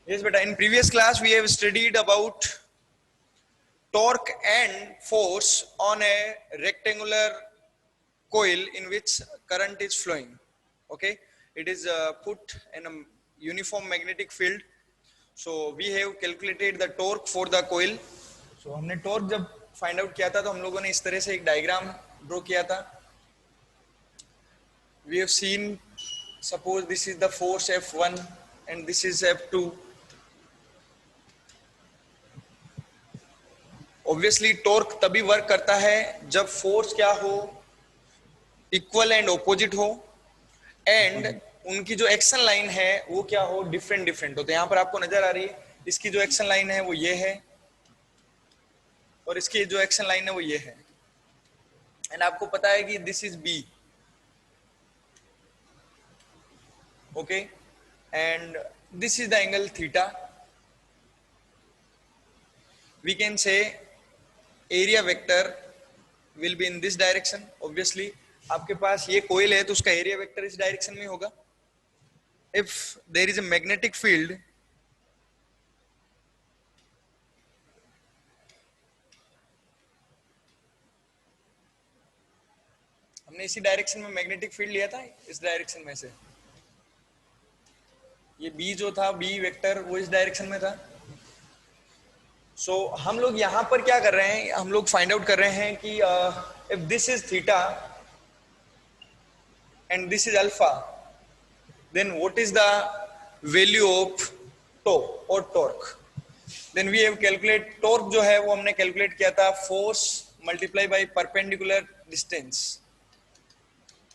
Yes, but in previous class we have studied about torque and force on a rectangular coil in which current is flowing. Okay, it is put in a uniform magnetic field. So we have calculated the torque for the coil. So हमने torque जब find out किया था तो हम लोगों ने इस तरह से एक diagram draw किया था. We have seen, suppose this is the force F1 and this is F2. Obviously torque तभी work करता है जब force क्या हो, equal and opposite हो, and उनकी जो एक्शन लाइन है वो क्या हो, डिफरेंट डिफरेंट हो. तो यहाँ पर आपको नजर आ रही है, इसकी जो एक्शन लाइन है वो ये है और इसकी जो एक्शन लाइन है वो ये है. एंड आपको पता है कि this is B. Okay, and this is the angle theta. We can say area vector will be in this direction. Obviously आपके पास ये कोइल है तो उसका एरिया वेक्टर इस डायरेक्शन में होगा. If there is a magnetic field, हमने इसी डायरेक्शन में मैग्नेटिक फील्ड लिया था, इस डायरेक्शन में से. ये बी जो था, बी वेक्टर, वो इस डायरेक्शन में था. सो हम लोग यहाँ पर क्या कर रहे हैं, हम लोग फाइंड आउट कर रहे हैं कि if this is theta and this is alpha, then what is the value of tau और torque. Then we have calculate torque जो है वो हमने कैलकुलेट किया था force multiply by perpendicular distance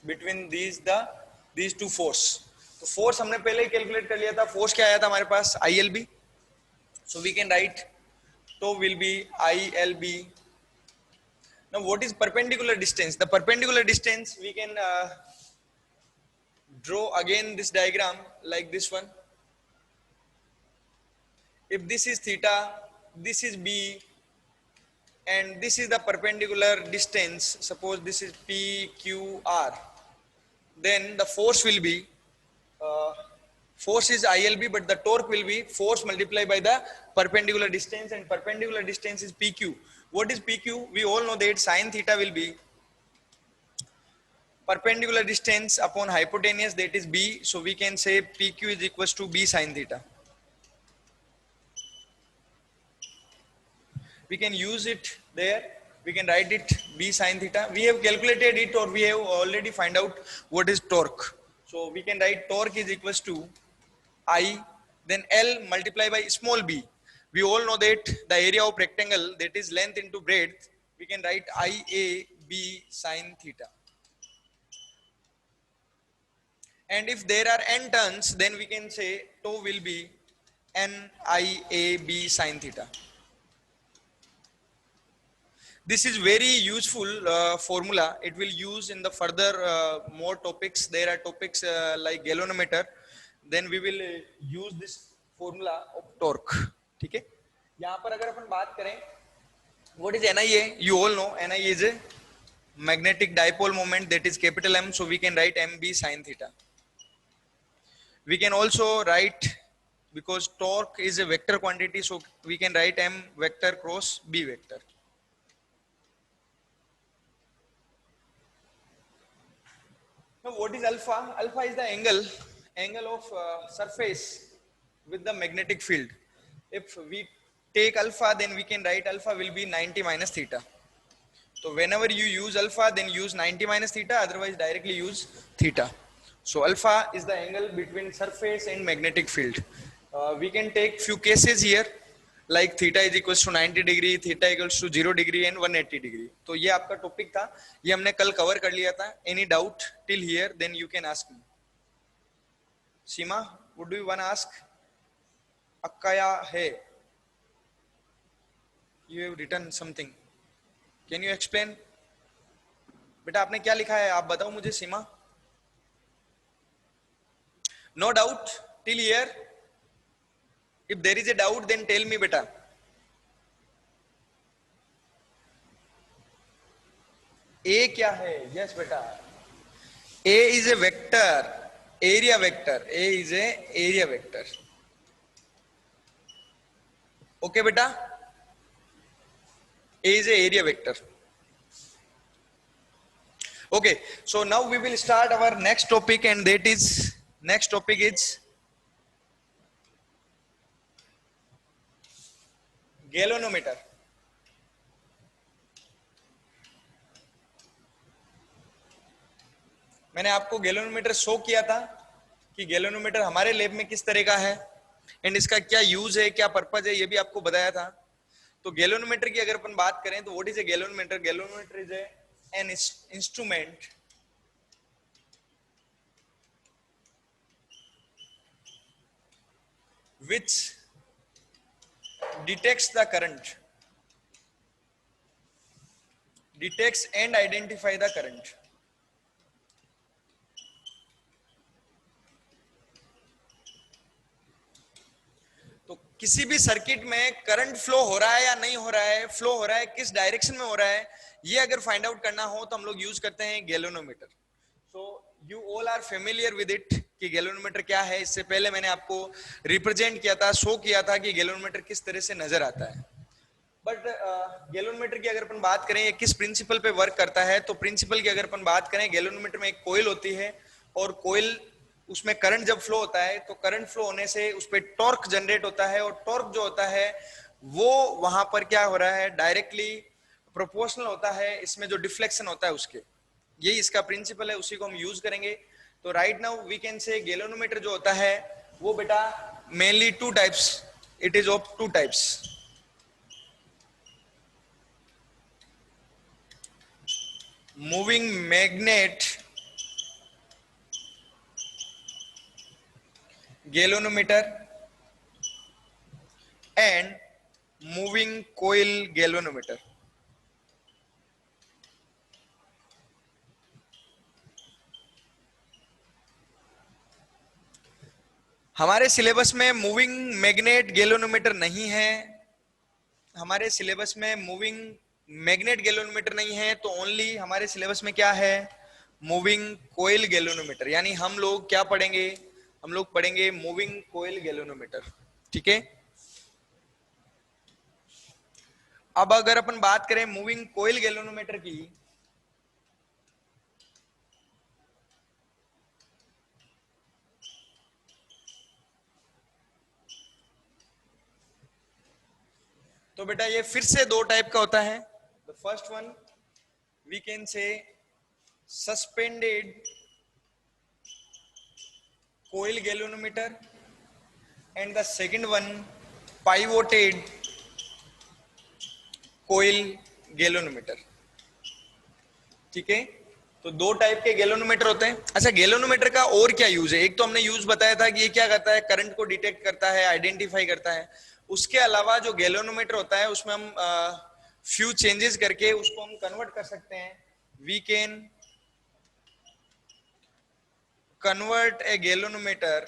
between these two force. तो force हमने पहले ही कैलकुलेट कर लिया था. फोर्स क्या आया था हमारे पास, ILB. So we can write tau will be ILB. Now what is perpendicular distance? The perpendicular distance we can draw again this diagram like this one. If this is theta, this is B, and this is the perpendicular distance, suppose this is PQR, then the force will be, force is ILB, but the torque will be force multiplied by the perpendicular distance, and perpendicular distance is PQ. What is PQ? We all know that sin theta will be perpendicular distance upon hypotenuse, that is B. So we can say PQ is equals to B sin theta. We can use it there. We can write it B sin theta. We have calculated it, or we have already find out what is torque. So we can write torque is equals to I, then L multiplied by small b. We all know that the area of rectangle, that is length into breadth. We can write IAB sin theta. And if there are n turns, then we can say toe will be NIAB sin theta. This is very useful formula. It will use in the further more topics. There are topics like galvanometer. Then we will use this formula of torque. ठीक है? यहाँ पर अगर अपन बात करें, what is NIA? You all know NIA is a magnetic dipole moment, that is capital M. So we can write MB sin theta. We can also write, because torque is a vector quantity, so we can write M vector cross B vector. Now what is alpha? Alpha is the angle of surface with the magnetic field. If we take alpha, then we can write alpha will be 90 minus theta. So whenever you use alpha, then use 90 minus theta, otherwise directly use theta. So alpha is the angle between surface and magnetic field. We can take few cases here, like theta is equals to 90 degree, theta equals to 0 degree and 180 degree. तो ये आपका topic था, ये हमने कल cover कर लिया था. Any doubt till here? Then you can ask me. Seema, what do you want to ask? Akkaya hai. You have written something. Can you explain? बेटा आपने क्या लिखा है, आप बताओ मुझे सीमा. No doubt till here? If there is a doubt, then tell me beta. A क्या है? Yes beta. A is a vector, area vector. A is a area vector. Okay बेटा, A is a area vector. Okay, so now we will start our next topic, and that is next topic is galvanometer. मैंने आपको galvanometer show किया था कि galvanometer हमारे lab में किस तरह का है एंड इसका क्या यूज है, क्या पर्पज है, ये भी आपको बताया था। तो गैल्वेनोमीटर की अगर अपन बात करें तो what is a galvanometer? Galvanometer is an instrument which detects the current, detects and identify the current. तो किसी भी सर्किट में करंट फ्लो हो रहा है या नहीं हो रहा है, फ्लो हो रहा है किस डायरेक्शन में हो रहा है, ये अगर फाइंड आउट करना हो तो हम लोग यूज करते हैं galvanometer. So you all are familiar with it कि गैल्वेनोमीटर क्या है। इससे पहले मैंने आपको रिप्रेजेंट किया था, शो किया था कि गैल्वेनोमीटर किस तरह से नजर आता है। बट गैल्वेनोमीटर की अगर अपन बात करें ये किस प्रिंसिपल पे वर्क करता है, तो प्रिंसिपल की अगर अपन बात करें, गैल्वेनोमीटर में एक कोयल होती है और कोयल उसमें करंट जब फ्लो होता है तो करंट फ्लो होने से उस पर टॉर्क जनरेट होता है और टॉर्क जो होता है वो वहां पर क्या हो रहा है, डायरेक्टली प्रोपोर्शनल होता है इसमें जो डिफ्लेक्शन होता है उसके। यही इसका प्रिंसिपल है, उसी को हम यूज करेंगे। तो right now we can say galvanometer जो होता है वो बेटा mainly two types, it is of two types. Moving magnet galvanometer and moving coil galvanometer. हमारे सिलेबस में मूविंग मैग्नेट गैल्वेनोमीटर नहीं है, हमारे सिलेबस में मूविंग मैग्नेट गैल्वेनोमीटर नहीं है, तो ओनली हमारे सिलेबस में क्या है, मूविंग कोयल गैल्वेनोमीटर। यानी हम लोग क्या पढ़ेंगे, हम लोग पढ़ेंगे मूविंग कोयल गैल्वेनोमीटर। ठीक है। अब अगर अपन बात करें मूविंग कोयल गैल्वेनोमीटर की, तो बेटा ये फिर से दो टाइप का होता है। The first one we can say suspended coil galvanometer and the second one pivoted coil galvanometer. ठीक है, तो दो टाइप के गैल्वेनोमीटर होते हैं। अच्छा, गैल्वेनोमीटर का और क्या यूज है? एक तो हमने यूज बताया था कि ये क्या करता है, करंट को डिटेक्ट करता है, आइडेंटिफाई करता है। उसके अलावा जो गैल्वेनोमीटर होता है उसमें हम फ्यू चेंजेस करके उसको हम कन्वर्ट कर सकते हैं। We can convert a galvanometer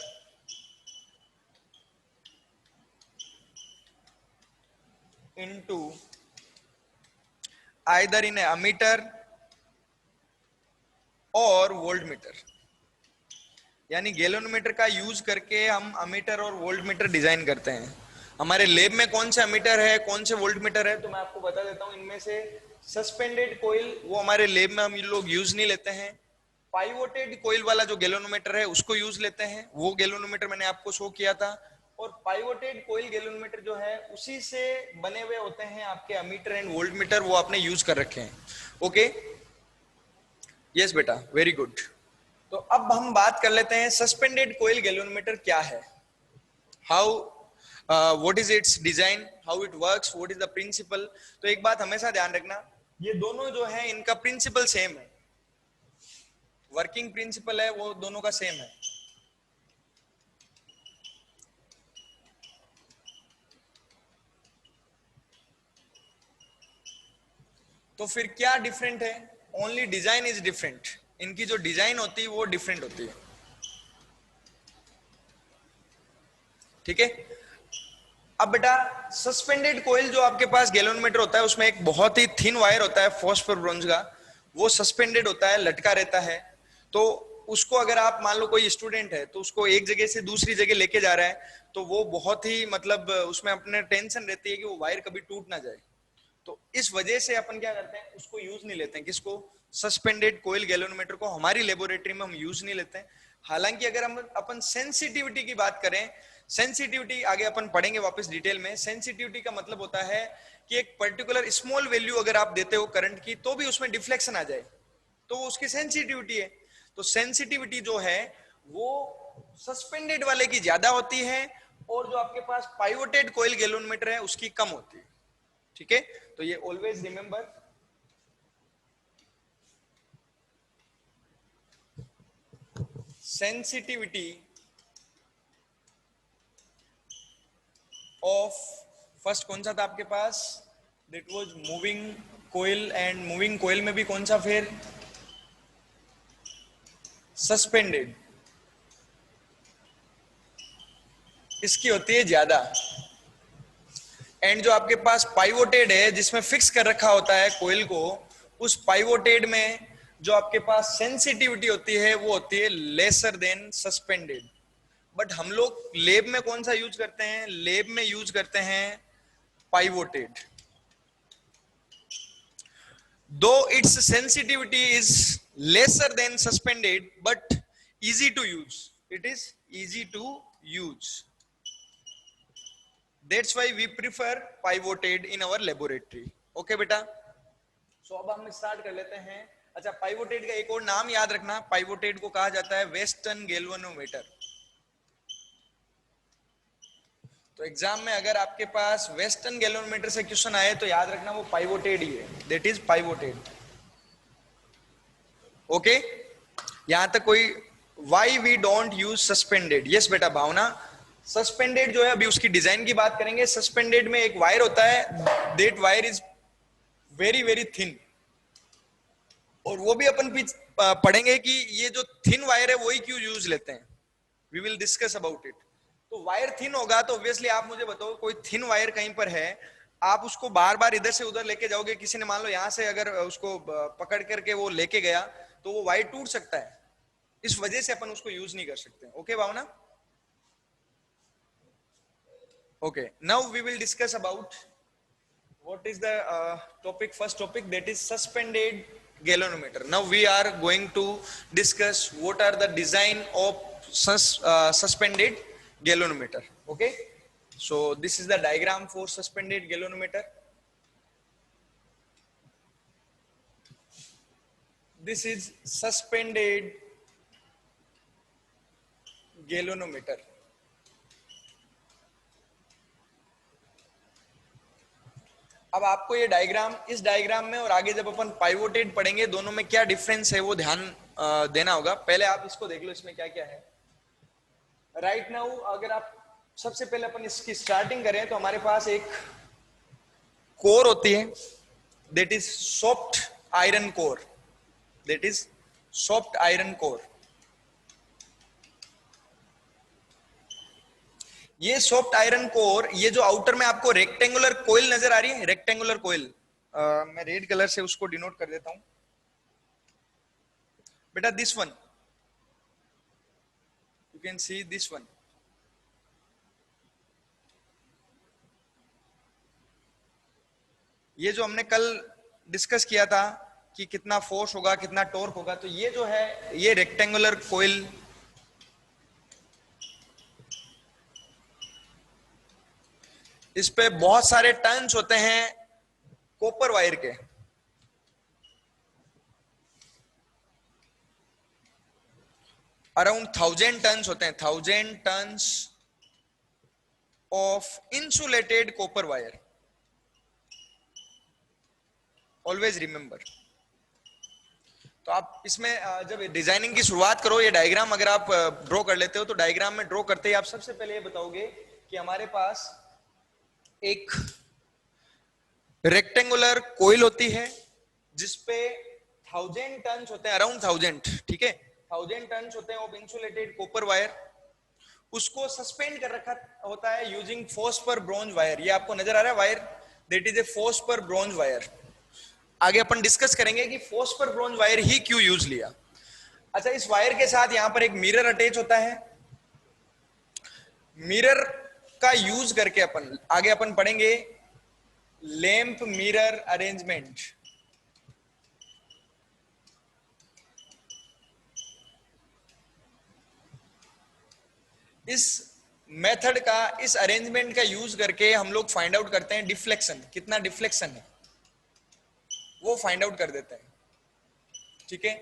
into either in a ammeter और वोल्टमीटर। यानी गैल्वेनोमीटर का यूज करके हम अमीटर और वोल्टमीटर डिजाइन करते हैं। हमारे लैब में कौन से अमीटर है, कौन से वोल्टमीटर है, तो मैं आपको बता देता हूं। इनमें से सस्पेंडेड कोयल वो हमारे लैब में हम लोग यूज नहीं लेते हैं। पाइवोटेड कोयल वाला जो गैल्वेनोमीटर है उसको यूज लेते हैं, वो गैल्वेनोमीटर मैंने आपको शो किया था। और पाइवोटेड कोयल गैल्वेनोमीटर जो है उसी से बने हुए होते हैं आपके अमीटर एंड वोल्टमीटर, वो आपने यूज कर रखे हैं। ओके, यस बेटा, वेरी गुड। तो अब हम बात कर लेते हैं सस्पेंडेड कोयल गैल्वेनोमीटर क्या है, how what is its design, how it works, what is the principle. तो एक बात हमेशा ध्यान रखना, ये दोनों जो है इनका प्रिंसिपल सेम है, वर्किंग प्रिंसिपल है वो दोनों का सेम है। तो फिर क्या डिफरेंट है? Only design is different. इनकी जो डिजाइन होती है वो डिफरेंट होती है। ठीक है। अब बेटा सस्पेंडेड कोयल जो आपके पास गैल्वेनोमीटर होता है उसमें एक बहुत ही थिन वायर होता है फॉस्फोर ब्रोंज का, वो सस्पेंडेड होता है, लटका रहता है। तो उसको अगर आप मान लो कोई स्टूडेंट है तो उसको एक जगह से दूसरी जगह लेके जा रहा है, तो वो बहुत ही मतलब उसमें अपने टेंशन रहती है कि वो वायर कभी टूट ना जाए। तो इस वजह से अपन क्या करते हैं, उसको यूज नहीं लेते हैं। किसको? सस्पेंडेड कोयल गैल्वेनोमीटर को हमारी लेबोरेटरी में हम यूज नहीं लेते हैं। हालांकि अगर हम अपन सेंसिटिविटी की बात करें, सेंसिटिविटी आगे अपन पढ़ेंगे वापस डिटेल में। सेंसिटिविटी का मतलब होता है कि एक पर्टिकुलर स्मॉल वैल्यू अगर आप देते हो करंट की, तो भी उसमें डिफ्लेक्शन आ जाए, तो वो उसकी सेंसिटिविटी है। तो सेंसिटिविटी जो है वो सस्पेंडेड वाले की ज्यादा होती है, और जो आपके पास पाइवोटेड कोयल गैल्वेनोमीटर है उसकी कम होती है। ठीक है, तो ये always remember. Sensitivity of first कौन सा था आपके पास? That was moving coil, and moving coil में भी कौन सा? फिर सस्पेंडेड, इसकी होती है ज्यादा। एंड जो आपके पास पाइवोटेड है जिसमें फिक्स कर रखा होता है कोयल को, उस पाइवोटेड में जो आपके पास सेंसिटिविटी होती है वो होती है लेसर देन सस्पेंडेड। बट हम लोग लेब में कौन सा यूज करते हैं? लेब में यूज करते हैं pivoted. Though its sensitivity is lesser than suspended but easy to use, it is easy to use, that's why we prefer pivoted in our laboratory. okay बेटा, सो अब हम स्टार्ट कर लेते हैं। अच्छा, पाइवोटेड का एक और नाम याद रखना, पाइवोटेड को कहा जाता है वेस्टर्न गैल्वेनोमीटर। तो एग्जाम में अगर आपके पास वेस्टर्न गैल्वेनोमीटर से क्वेश्चन आए तो याद रखना वो पाइवोटेड ही है, दैट इज पाइवोटेड। ओके, यहां तक कोई? Why we don't use suspended? Yes बेटा भावना, सस्पेंडेड जो है अभी उसकी डिजाइन की बात करेंगे। सस्पेंडेड में एक वायर होता है, that wire is very very thin, और वो भी अपन पढ़ेंगे कि ये जो थिन वायर है वही क्यों यूज लेते हैं। We will discuss about it. तो वायर थिन होगा तो ऑब्वियसली आप मुझे बताओ, कोई थिन वायर कहीं पर है, आप उसको बार बार इधर से उधर लेके जाओगे, किसी ने मान लो यहां से अगर उसको पकड़ करके वो लेके गया तो वो वायर टूट सकता है। इस वजह से अपन उसको यूज नहीं कर सकते। Okay Bhavana? Okay, now we will discuss about what is the topic, first topic, that is suspended galvanometer. Now we are going to discuss what are the design of suspended galvanometer. Okay, so this is the diagram for suspended galvanometer. This is suspended galvanometer. अब आपको ये diagram, इस diagram में और आगे जब अपन pivoted पढ़ेंगे दोनों में क्या डिफरेंस है वो ध्यान देना होगा। पहले आप इसको देख लो, इसमें क्या क्या है। राइट नाउ अगर आप सबसे पहले अपन इसकी स्टार्टिंग करें तो हमारे पास एक कोर होती है, that is soft iron core, that is soft iron core. ये सॉफ्ट आयरन कोर, ये जो आउटर में आपको रेक्टेंगुलर कोयल नजर आ रही है, रेक्टेंगुलर कोयल, मैं रेड कलर से उसको डिनोट कर देता हूं बेटा, this one, you can see this one. ये जो हमने कल डिस्कस किया था कि कितना फोर्स होगा, कितना टॉर्क होगा, तो ये जो है ये रेक्टेंगुलर कोयल, इस पे बहुत सारे टर्न्स होते हैं कॉपर वायर के। अराउंड 1000 टर्न्स होते हैं, 1000 turns of insulated copper wire. Always remember. तो आप इसमें जब डिजाइनिंग की शुरुआत करो, ये डायग्राम अगर आप ड्रॉ कर लेते हो तो डायग्राम में ड्रॉ करते ही आप सबसे पहले ये बताओगे कि हमारे पास एक रेक्टेंगुलर कोयल होती है जिसपे 1000 टर्न्स होते हैं, अराउंड 1000, ठीक है, 1000 टर्न्स होते हैं ऑफ इंसुलेटेड कॉपर वायर। उसको सस्पेंड कर रखा होता है यूजिंग फोस्फर ब्रोंज वायर। ये आपको नजर आ रहा है wire, that is a phosphor bronze wire. आगे अपन डिस्कस करेंगे कि फोस्फर ब्रोंज वायर ही क्यों यूज लिया। अच्छा, इस वायर के साथ यहां पर एक मिरर अटैच होता है। मिरर का यूज करके अपन आगे अपन पढ़ेंगे लैंप मिरर अरेंजमेंट। इस मेथड का, इस अरेंजमेंट का यूज करके हम लोग फाइंड आउट करते हैं डिफ्लेक्शन, कितना डिफ्लेक्शन है वो फाइंड आउट कर देते हैं। ठीक है,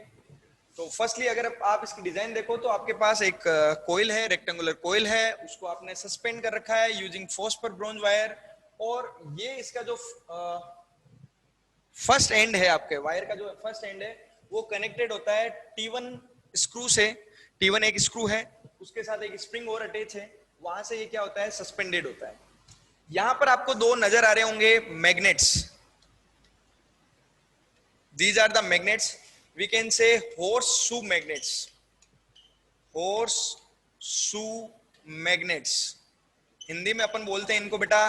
तो फर्स्टली अगर आप इसकी डिजाइन देखो तो आपके पास एक कोयल है, रेक्टेंगुलर कोयल है, उसको आपने सस्पेंड कर रखा है यूजिंग फॉस्फर ब्रोंज वायर। और ये इसका जो फर्स्ट एंड है, आपके वायर का जो फर्स्ट एंड है वो कनेक्टेड होता है T1 स्क्रू से। T1 एक स्क्रू है, उसके साथ एक स्प्रिंग और अटैच है, वहां से ये क्या होता है, सस्पेंडेड होता है। यहां पर आपको दो नजर आ रहे होंगे magnets. These are the magnets, we can say horseshoe magnets. Horseshoe magnets, Hindi में अपन बोलते हैं इनको बेटा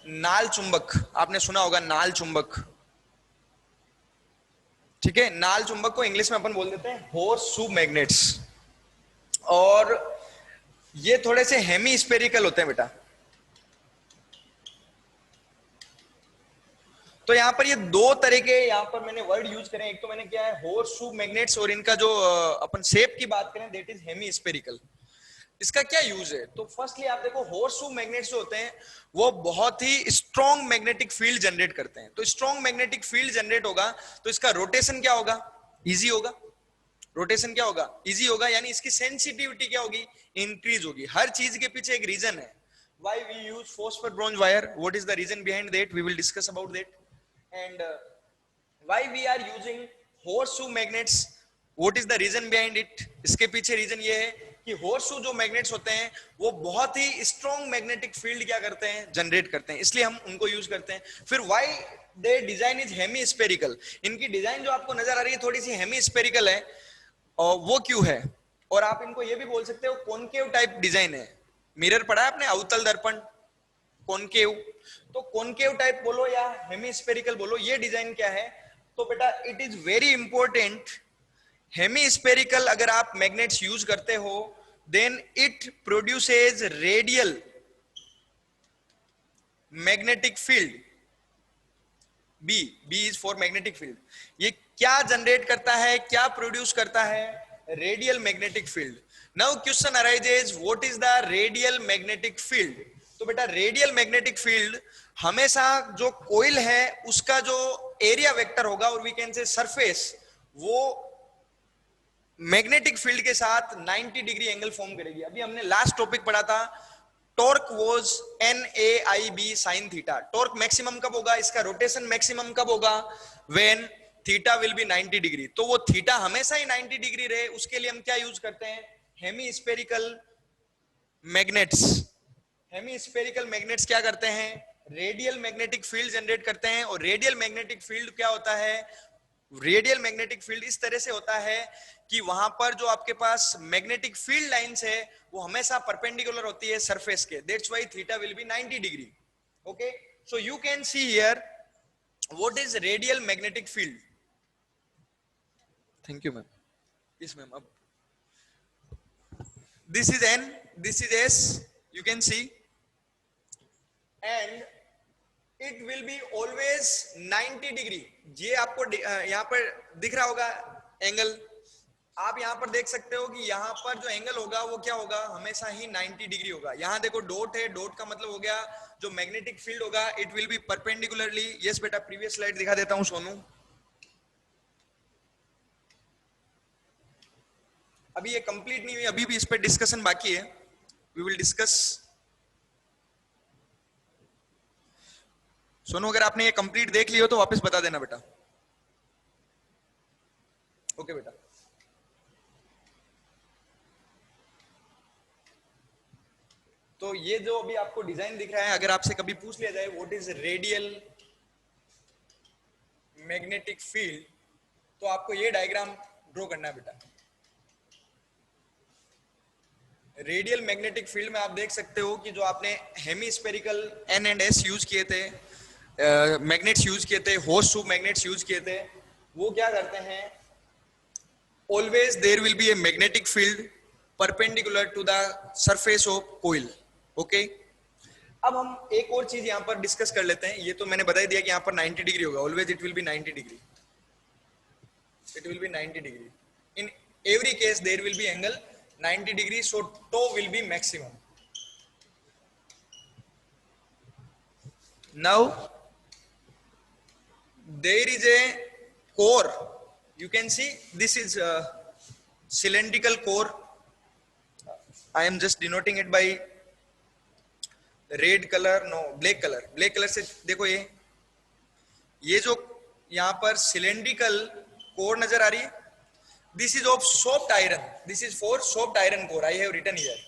नाल चुंबक। आपने सुना होगा नाल चुंबक। ठीक है, नाल चुंबक को इंग्लिश में अपन बोल देते हैं हॉर्स शू मैग्नेट्स। और ये थोड़े से हेमी स्पेरिकल होते हैं बेटा। तो यहां पर ये दो तरह के यहां पर मैंने वर्ड यूज करें। एक तो मैंने क्या है हॉर्स शू मैग्नेट्स, और इनका जो अपन शेप की बात करें दैट इज हेमी स्पेरिकल। इसका क्या यूज है, तो फर्स्टली आप देखो हॉर्स शू मैग्नेट्स जो होते हैं वो बहुत ही स्ट्रॉन्ग मैग्नेटिक फील्ड जनरेट करते हैं। तो स्ट्रॉन्ग मैग्नेटिक फील्ड जनरेट होगा तो इसका रोटेशन क्या होगा, इजी होगा। रोटेशन क्या होगा, इजी होगा, यानी इसकी सेंसिटिविटी क्या होगी, इंक्रीज होगी। हर चीज के पीछे एक रीजन है why we use phosphor bronze wire, what is the reason behind that, we will discuss about that. And why we are using horseshoe magnets, what is the reason behind it, इसके पीछे reason ये है कि horseshoe जो magnets होते हैं वो बहुत ही स्ट्रॉन्ग मैग्नेटिक फील्ड क्या करते हैं, जनरेट करते हैं, इसलिए हम उनको यूज करते हैं। फिर why their design is hemispherical, इनकी डिजाइन जो आपको नजर आ रही है थोड़ी सी हेमी स्पेरिकल है, और वो क्यों है। और आप इनको ये भी बोल सकते हो कॉनकेव टाइप डिजाइन है। मिरर पढ़ा है आपने, अवतल दर्पण, कॉनकेव, तो कॉनकेव टाइप बोलो या हेमीस्फेरिकल बोलो, ये डिजाइन क्या है। तो बेटा it is very important, hemispherical अगर आप मैग्नेट्स यूज करते हो then it produces radial magnetic field. B, B is for magnetic field. ये क्या जनरेट करता है, क्या प्रोड्यूस करता है, radial magnetic field. Now question arises what is the radial magnetic field. तो बेटा रेडियल मैग्नेटिक फील्ड हमेशा जो कोइल है उसका जो एरिया वेक्टर होगा, और वी कैन से सरफेस, वो मैग्नेटिक फील्ड के साथ 90 डिग्री एंगल फॉर्म करेगी। अभी हमने लास्ट टॉपिक पढ़ा था torque was NAIB sin theta. Torque maximum कब होगा, इसका रोटेशन मैक्सिमम कब होगा, when theta will be 90 degree. तो वो थीटा हमेशा ही 90 डिग्री रहे उसके लिए हम क्या यूज करते हैं, hemispherical magnets. Hemispherical magnets क्या करते हैं, रेडियल मैग्नेटिक फील्ड जनरेट करते हैं। और रेडियल मैग्नेटिक फील्ड क्या होता है, रेडियल मैग्नेटिक फील्ड इस तरह से होता है कि वहां पर जो आपके पास मैग्नेटिक फील्ड लाइंस है वो हमेशा परपेंडिकुलर होती है सरफेस के, that's why theta will be 90 degree. Okay, so you can see here what is radial magnetic field. Thank you ma'am. Yes ma'am, अब this is N, this is S, you can see, and it will be always 90 degree. ये आपको यहाँ पर दिख रहा होगा angle, आप यहाँ पर देख सकते हो कि यहाँ पर जो एंगल होगा वो क्या होगा, हमेशा ही 90 डिग्री होगा। यहाँ देखो डॉट है, डॉट का मतलब हो गया जो मैग्नेटिक फील्ड होगा it will B perpendicularly. Yes बेटा, प्रीवियस स्लाइड दिखा देता हूँ सोनू। अभी ये कंप्लीट नहीं हुई, अभी भी इस पर डिस्कशन बाकी है, वी विल डिस्कस। सोनू अगर आपने ये कंप्लीट देख लियो तो वापस बता देना बेटा। ओके बेटा, तो ये जो अभी आपको डिजाइन दिख रहा है, अगर आपसे कभी पूछ लिया जाए what is radial magnetic field, तो आपको ये डायग्राम ड्रॉ करना है बेटा। रेडियल मैग्नेटिक फील्ड में आप देख सकते हो कि जो आपने hemispherical N and S use किए थे, मैग्नेट्स यूज किए थे, हॉर्स शू मैग्नेट्स यूज किए थे, वो क्या करते हैं, always there will be a magnetic field perpendicular to the surface of coil. Okay. अब हम एक और चीज यहाँ पर डिस्कस कर लेते हैं. ये तो मैंने बता ही दिया कि यहाँ पर 90 डिग्री होगा. Always it will be 90 degree. It will be 90 degree. In every case there will be angle 90 degree, so tau will be maximum. Now there is a core. You can see this is a cylindrical core. I am just denoting it by red color, no black color. Black color से देखो ये जो यहाँ पर cylindrical core नजर आ रही है. This is of soft iron. This is for soft iron core. I have written here.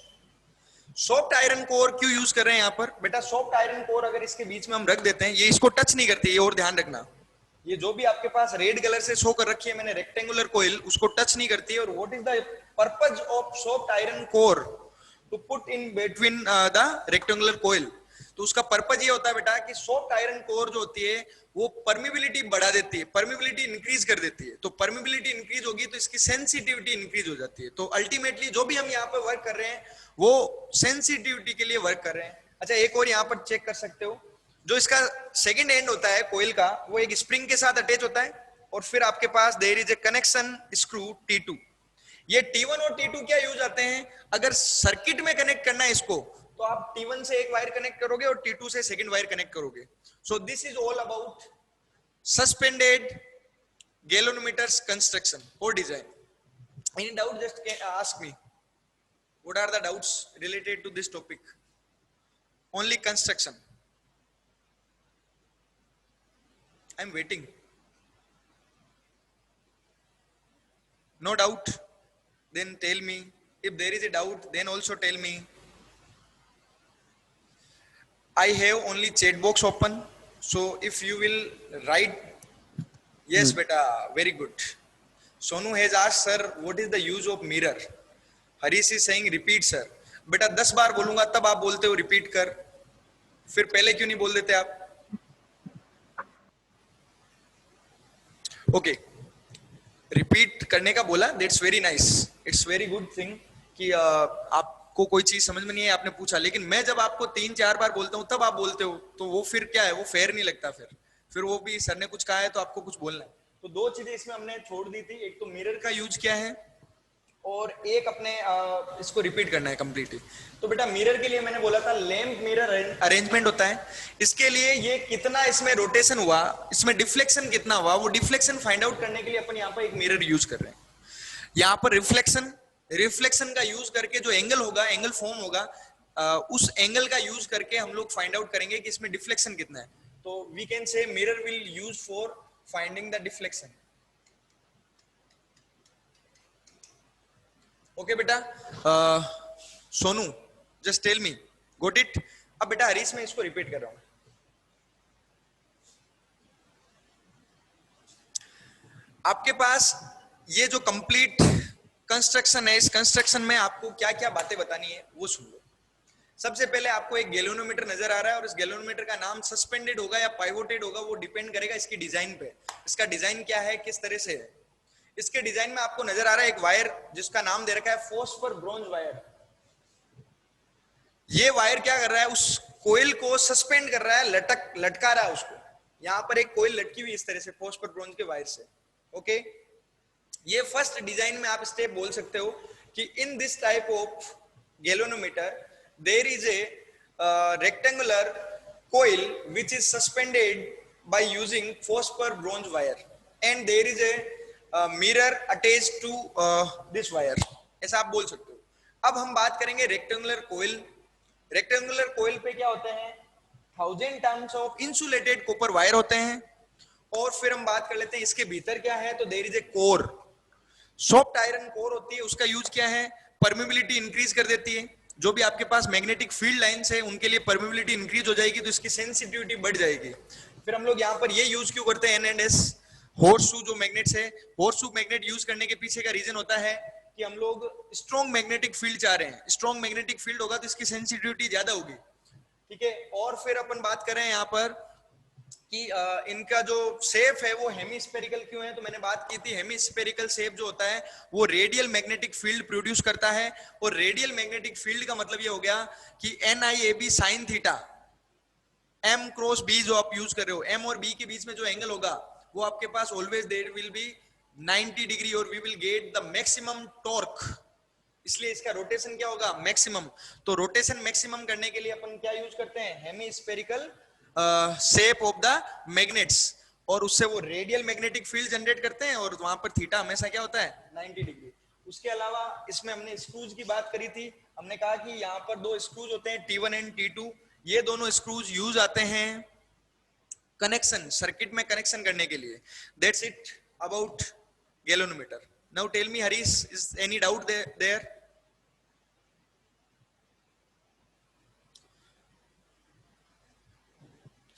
Soft iron core क्यों यूज कर रहे हैं यहाँ पर? बेटा soft iron core अगर इसके बीच में हम रख देते हैं, ये इसको टच नहीं करती, ये और ध्यान रखना. ये जो भी आपके पास रेड कलर से शो कर रखी है मैंने रेक्टेंगुलर कोयल, उसको टच नहीं करती है. और what is the purpose of soft iron core? To put in between the rectangular coil. तो उसका पर्पज ये होता है बेटा कि सॉफ्ट आयरन कोर जो होती है वो परमिबिलिटी बढ़ा देती है, परमिबिलिटी इंक्रीज कर देती है. तो परमिबिलिटी इंक्रीज होगी तो इसकी सेंसिटिविटी इंक्रीज हो जाती है. तो अल्टीमेटली जो भी हम यहाँ पे वर्क कर रहे हैं वो सेंसिटिविटी के लिए वर्क कर रहे हैं. अच्छा, एक और यहाँ पर चेक कर सकते हो, जो इसका सेकंड एंड होता है कोयल का, वो एक स्प्रिंग के साथ अटैच होता है. और फिर आपके पास there is a connection screw T2. ये T1 और T2 क्या यूज आते हैं? अगर सर्किट में कनेक्ट करना है इसको तो आप T1 से एक वायर कनेक्ट करोगे और T2 से सेकंड वायर कनेक्ट करोगे. So this is all about suspended galvanometers construction और design. Any doubt just ask me. What are the doubts related to this topic? Only construction. I am waiting. No doubt? Then tell me. If there is a doubt, then also tell me. I have only chat box open. So if you will write, yes, beta, very good. Sonu has asked, sir, what is the use of mirror? Harish is saying, repeat, sir. बेटा 10 बार बोलूंगा तब आप बोलते हो repeat कर. फिर पहले क्यों नहीं बोल देते आप? ओके, रिपीट करने का बोला, that's very nice. It's very good thing कि आपको कोई चीज समझ में नहीं है, आपने पूछा. लेकिन मैं जब आपको 3-4 बार बोलता हूं तब आप बोलते हो, तो वो फिर क्या है, वो फेयर नहीं लगता. फिर वो भी सर ने कुछ कहा है तो आपको कुछ बोलना है. तो दो चीजें इसमें हमने छोड़ दी थी. एक तो मिरर का यूज क्या है और एक अपने इसको रिपीट करना है कंप्लीटली. तो बेटा मिरर के लिए मैंने बोला था लैंप मिरर अरेंजमेंट होता है. इसके लिए ये कितना इसमें रोटेशन हुआ, इसमें डिफ्लेक्शन कितना हुआ, वो डिफ्लेक्शन फाइंड आउट करने के लिए अपन यहाँ पर एक मिरर यूज कर रहे हैं. यहाँ पर रिफ्लेक्शन का यूज करके जो एंगल होगा, एंगल फॉर्म होगा, उस एंगल का यूज करके हम लोग फाइंड आउट करेंगे कि इसमें डिफ्लेक्शन कितना है. तो we can say mirror will use for finding the deflection. Okay बेटा, Sonu just tell me, got it. अब बेटा हरीश मैं इसको रिपीट कर रहा हूं. आपके पास ये जो कंप्लीट कंस्ट्रक्शन है, इस कंस्ट्रक्शन में आपको क्या क्या बातें बतानी है वो सुन लो. सबसे पहले आपको एक गैल्वेनोमीटर नजर आ रहा है और इस गैल्वेनोमीटर का नाम सस्पेंडेड होगा या पाइवोटेड होगा, वो डिपेंड करेगा इसकी डिजाइन पे. इसका डिजाइन क्या है, किस तरह से है. इसके डिजाइन में आपको नजर आ रहा है एक वायर जिसका नाम दे रखा है फॉस्फर ब्रोंज वायर. ये वायर क्या कर रहा है, उस कोयल को सस्पेंड कर रहा है, लटका रहा है उसको. यहां पर एक कोयल लटकी हुई इस तरह से फोस्फर ब्रोंज के वायर से. ओके, ये फर्स्ट डिजाइन में आप स्टेप बोल सकते हो कि in this type of galvanometer there is a rectangular coil which is suspended by using phosphor bronze wire and there is a mirror attached to this wire. ऐसा आप बोल सकते हो. अब हम बात करेंगे रेक्टेंगुलर कोयल. रेक्टेंगुलर कोयल पे क्या होते हैं, 1000 turns of insulated copper wire होते हैं. और फिर हम बात कर लेते हैं इसके भीतर क्या है, तो there is a core, soft iron core होती है. उसका यूज क्या है, परमिबिलिटी इंक्रीज कर देती है. जो भी आपके पास मैग्नेटिक फील्ड लाइंस है उनके लिए परमिबिलिटी इंक्रीज हो जाएगी तो इसकी सेंसिटिविटी बढ़ जाएगी. फिर हम लोग यहाँ पर ये यूज क्यों करते हैं N&S हॉर्सशू जो मैग्नेट्स है. हॉर्सशू मैग्नेट यूज करने के पीछे का रीजन होता है कि हम लोग स्ट्रॉन्ग मैग्नेटिक फील्ड चाह रहे हैं. स्ट्रॉन्ग मैग्नेटिक फील्ड होगा तो इसकी सेंसिटिविटी ज्यादा होगी. ठीक है. और फिर अपन बात कर रहे हैं यहाँ पर कि इनका जो शेप है वो हेमीस्फेरिकल क्यों है। तो मैंने बात की थी, हेमीस्फेरिकल शेप जो होता है वो रेडियल मैग्नेटिक फील्ड प्रोड्यूस करता है, और रेडियल मैग्नेटिक फील्ड का मतलब ये हो गया कि NIAB sine theta, M cross B जो आप यूज कर रहे हो, M और B के बीच में जो एंगल होगा वो आपके पास always there will be 90 degree, और we will get the maximum torque. इसलिए इसका रोटेशन क्या होगा, मैक्सिमम। तो रोटेशन मैक्सिमम करने के लिए अपन क्या यूज करते हैं, hemispherical shape of the magnets, और उससे वो रेडियल मैग्नेटिक फील्ड जनरेट करते हैं, और वहां पर थीटा हमेशा क्या होता है, 90 डिग्री। उसके अलावा इसमें हमने स्क्रूज की बात करी थी, हमने कहा कि यहाँ पर दो स्क्रूज होते हैं T1 एंड T2, ये दोनों स्क्रूज यूज आते हैं कनेक्शन, सर्किट में कनेक्शन करने के लिए। That's it about galvanometer. Now tell me Harish, is any doubt there?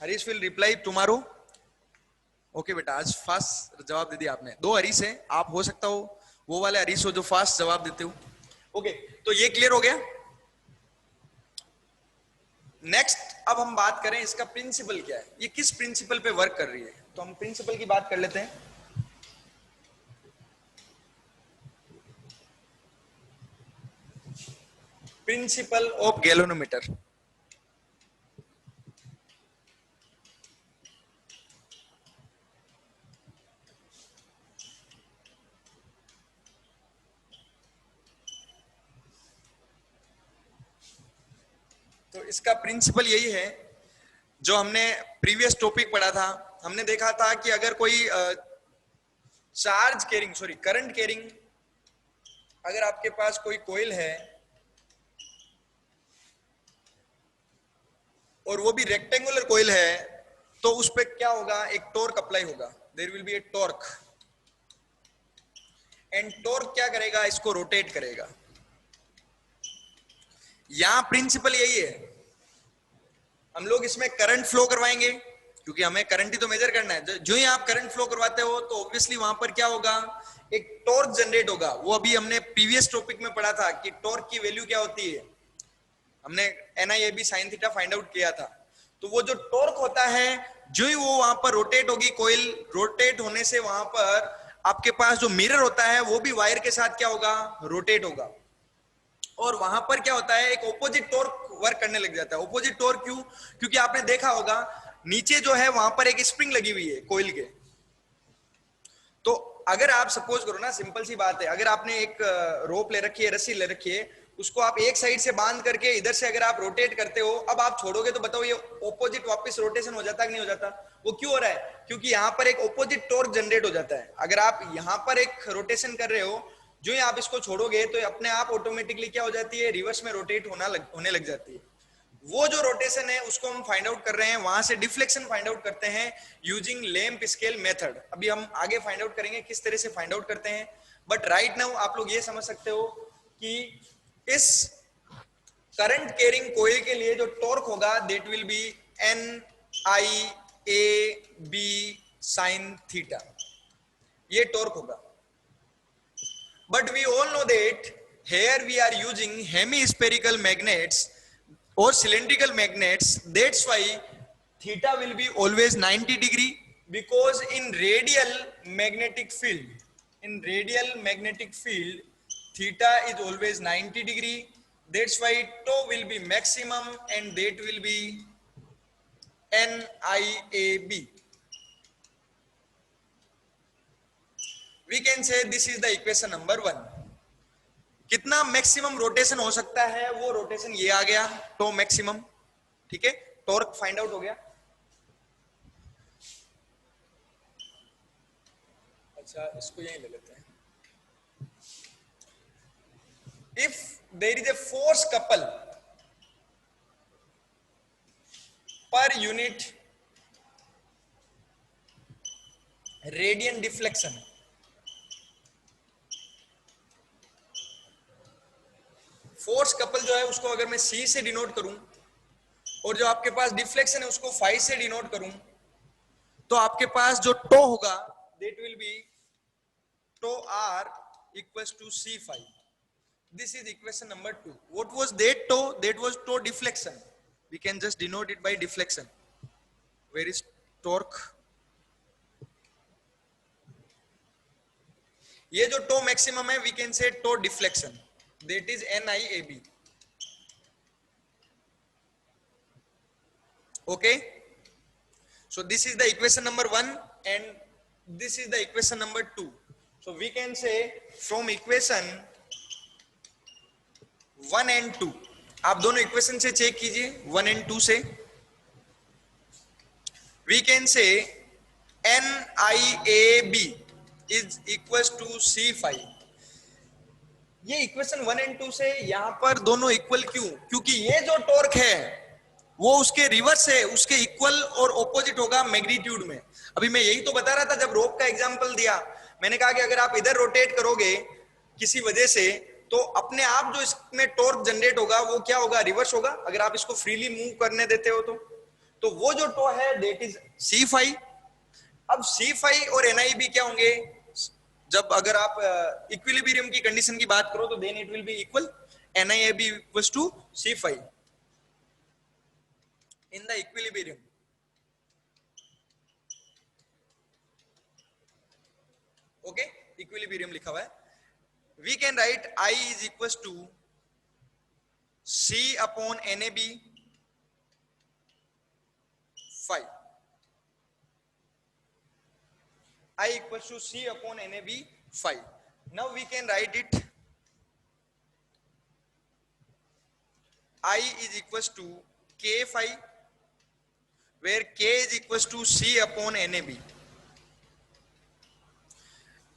Harish will reply tomorrow. Okay बेटा, आज फास्ट जवाब दे दिया आपने। दो हरीश है, आप हो सकता हो वो वाले हरीश हो जो फास्ट जवाब देते हो। ओके, तो ये क्लियर हो गया। नेक्स्ट अब हम बात करें इसका प्रिंसिपल क्या है, ये किस प्रिंसिपल पे वर्क कर रही है। तो हम प्रिंसिपल की बात कर लेते हैं। Principle of galvanometer. तो इसका प्रिंसिपल यही है जो हमने प्रीवियस टॉपिक पढ़ा था। हमने देखा था कि अगर कोई charge carrying, sorry current carrying, अगर आपके पास कोई कॉइल है और वो भी रेक्टेंगुलर कॉइल है, तो उस पर क्या होगा, एक टॉर्क अप्लाई होगा, there will be a torque, and torque क्या करेगा, इसको रोटेट करेगा। यहां प्रिंसिपल यही है, हम लोग इसमें करंट फ्लो करवाएंगे क्योंकि हमें करंट ही तो मेजर करना है। जो ही आप करंट फ्लो करवाते हो तो ऑब्वियसली वहां पर क्या होगा, एक टॉर्क जनरेट होगा। वो अभी हमने प्रीवियस टॉपिक में पढ़ा था कि टॉर्क की वैल्यू क्या होती है, हमने NIAB sine theta find out किया था। तो वो जो टॉर्क होता है, जो ही वो वहां पर रोटेट होगी कॉइल, रोटेट होने से वहां पर आपके पास जो मिरर होता है वो भी वायर के साथ क्या होगा, रोटेट होगा, और वहां पर क्या होता है, एक ऑपोजिट टॉर्क वर्क करने लग जाता है। ऑपोजिट टॉर्क क्यों, क्योंकि आपने देखा होगा नीचे जो है वहां पर एक स्प्रिंग लगी हुई है कोइल के। तो अगर आप सपोज करो ना, सिंपल सी बात है, अगर आपने एक रोप ले रखी है, रस्सी ले रखी है, उसको आप एक साइड से बांध करके इधर से अगर आप रोटेट करते हो, अब आप छोड़ोगे तो बताओ ये ऑपोजिट वापस रोटेशन हो जाता है कि नहीं हो जाता। वो क्यों हो रहा है, क्योंकि यहाँ पर एक ऑपोजिट टॉर्क जनरेट हो जाता है। अगर आप यहाँ पर एक रोटेशन कर रहे हो, जो ही आप इसको छोड़ोगे तो अपने आप ऑटोमेटिकली क्या हो जाती है, रिवर्स में रोटेट होने लग जाती है। वो जो रोटेशन है उसको हम फाइंड आउट कर रहे हैं, वहां से डिफ्लेक्शन फाइंड आउट करते हैं यूजिंग लेम्प स्केल मेथड। अभी हम आगे फाइंड आउट करेंगे किस तरह से फाइंड आउट करते हैं, बट राइट नाउ आप लोग ये समझ सकते हो कि इस करंट कैरिंग कोइल के लिए जो टॉर्क होगा that will B NIAB sine theta, ये टॉर्क होगा। But we all know that here we are using hemispherical magnets or cylindrical magnets. That's why theta will be always 90 degree, because in radial magnetic field, theta is always 90 degree. That's why tau will be maximum and that will be NIAB. We can say this is the equation number 1. कितना maximum rotation हो सकता है, वो rotation ये आ गया, to maximum. ठीक है, torque find out हो गया। अच्छा, इसको यही ले लेते हैं। If there is a force couple per unit radian deflection, force couple जो है उसको अगर मैं C से डिनोट करूं और जो आपके पास डिफ्लेक्शन है उसको फाई से डिनोट करूं, तो आपके पास जो टो होगा that will be tau R equals to C phi. This is equation number 2. What was that toe? That was toe deflection. We can just denote it by deflection. Where is torque, ये जो tau maximum है we can say tau deflection, that is NIAB. Okay, so this is the equation number 1 and this is the equation number 2. So we can say from equation 1 and 2, आप दोनों equation से check कीजिए 1 and 2 से, we can say NIAB is equals to C5. ये equation 1 and 2 से यहां पर दोनों इक्वल क्यों? क्योंकि ये जो टॉर्क है वो उसके रिवर्स है, उसके इक्वल और ऑपोजिट होगा मैग्नीट्यूड में. अभी मैं यही तो बता रहा था जब रोप का एग्जांपल दिया, मैंने कहा कि अगर आप इधर रोटेट करोगे किसी वजह से तो अपने आप जो इसमें टॉर्क जनरेट होगा वो क्या होगा? रिवर्स होगा. अगर आप इसको फ्रीली मूव करने देते हो तो वो जो टॉ है दैट इज C5. अब C5 और NIB क्या होंगे? जब अगर आप इक्विलिब्रियम की कंडीशन की बात करो तो then it will be equal NIAB equals to C5 in the equilibrium. Okay, equilibrium लिखा हुआ है. We can write I is equals to C upon NAB 5. I equals to C upon NAB 5. Now we can write it I is equals to K5 where K is equals to C upon NAB.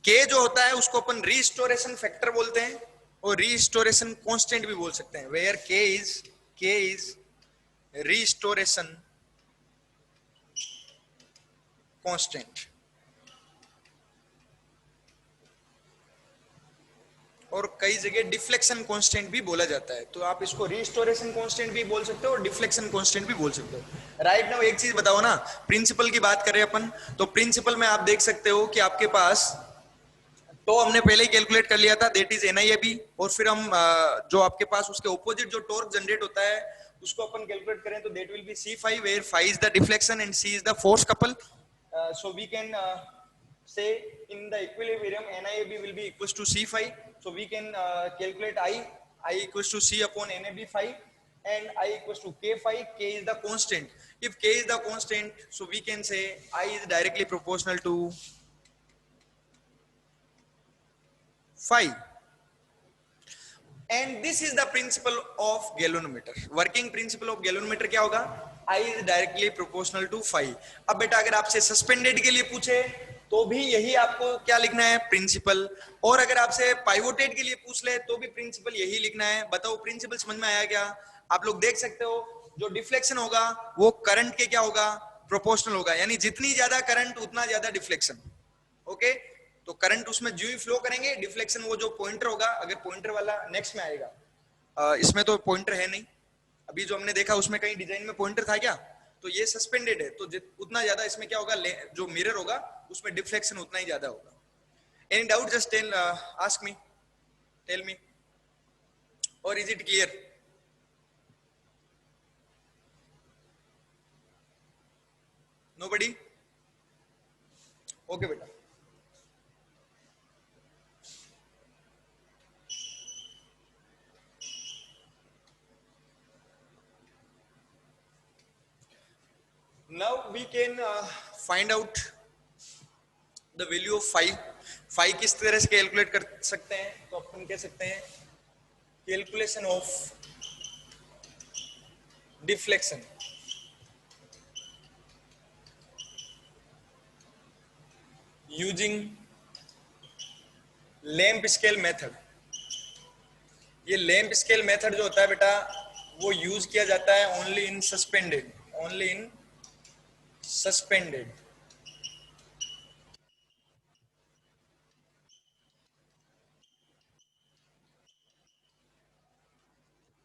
K जो होता है उसको अपन restoration factor बोलते हैं और restoration constant भी बोल सकते हैं, where K is restoration constant. और कई जगह डिफ्लेक्शन कांस्टेंट भी बोला जाता है, तो आप इसको रिस्टोरेशन कांस्टेंट भी बोल सकते हो और डिफ्लेक्शन कांस्टेंट भी बोल सकते हो. राइट नाउ एक चीज बताओ ना, प्रिंसिपल की बात करें अपन तो प्रिंसिपल में आप देख सकते हो कि आपके पास तो हमने पहले ही कैलकुलेट कर लिया था दैट इज NIAB, और फिर हम जो आपके पास उसके ऑपोजिट जो टॉर्क जनरेट होता है उसको अपन कैलकुलेट करें तो that will be C5 where 5 is the deflection and C is the force couple. So we can say in the equilibrium NIAB will be equals to C5, so we can calculate I equals to C upon NAB 5 and I equals to K5. K is the constant. If K is the constant, so we can say I is directly proportional to 5. And this is the principle of galvanometer. Working principle of galvanometer क्या होगा? I is directly proportional to 5. अब बेटा अगर आपसे suspended के लिए पूछे तो भी यही आपको क्या लिखना है? प्रिंसिपल. और अगर आपसे पाइवोटेड के लिए पूछ ले तो भी प्रिंसिपल यही लिखना है. बताओ प्रिंसिपल समझ में आया क्या? आप लोग देख सकते हो जो डिफ्लेक्शन होगा वो करंट के क्या होगा? प्रोपोर्शनल होगा, यानी जितनी ज्यादा करंट उतना ज्यादा डिफ्लेक्शन. ओके, तो करंट उसमें जो ही फ्लो करेंगे, डिफ्लेक्शन वो जो पॉइंटर होगा, अगर पॉइंटर वाला नेक्स्ट में आएगा, इसमें तो पॉइंटर है नहीं, अभी जो हमने देखा उसमें कहीं डिजाइन में पॉइंटर था क्या? तो ये सस्पेंडेड है, तो उतना ज्यादा इसमें क्या होगा? जो मिरर होगा उसमें डिफ्लेक्शन उतना ही ज्यादा होगा. Any doubt? Just tell me और is it clear? Nobody? Okay बेटा. Now we can find out the value of phi. Phi किस तरह से कैलकुलेट कर सकते हैं? तो अपन कह सकते हैं calculation of deflection using lamp scale method. ये लैंप स्केल मेथड जो होता है बेटा वो यूज किया जाता है only in suspended, only in suspended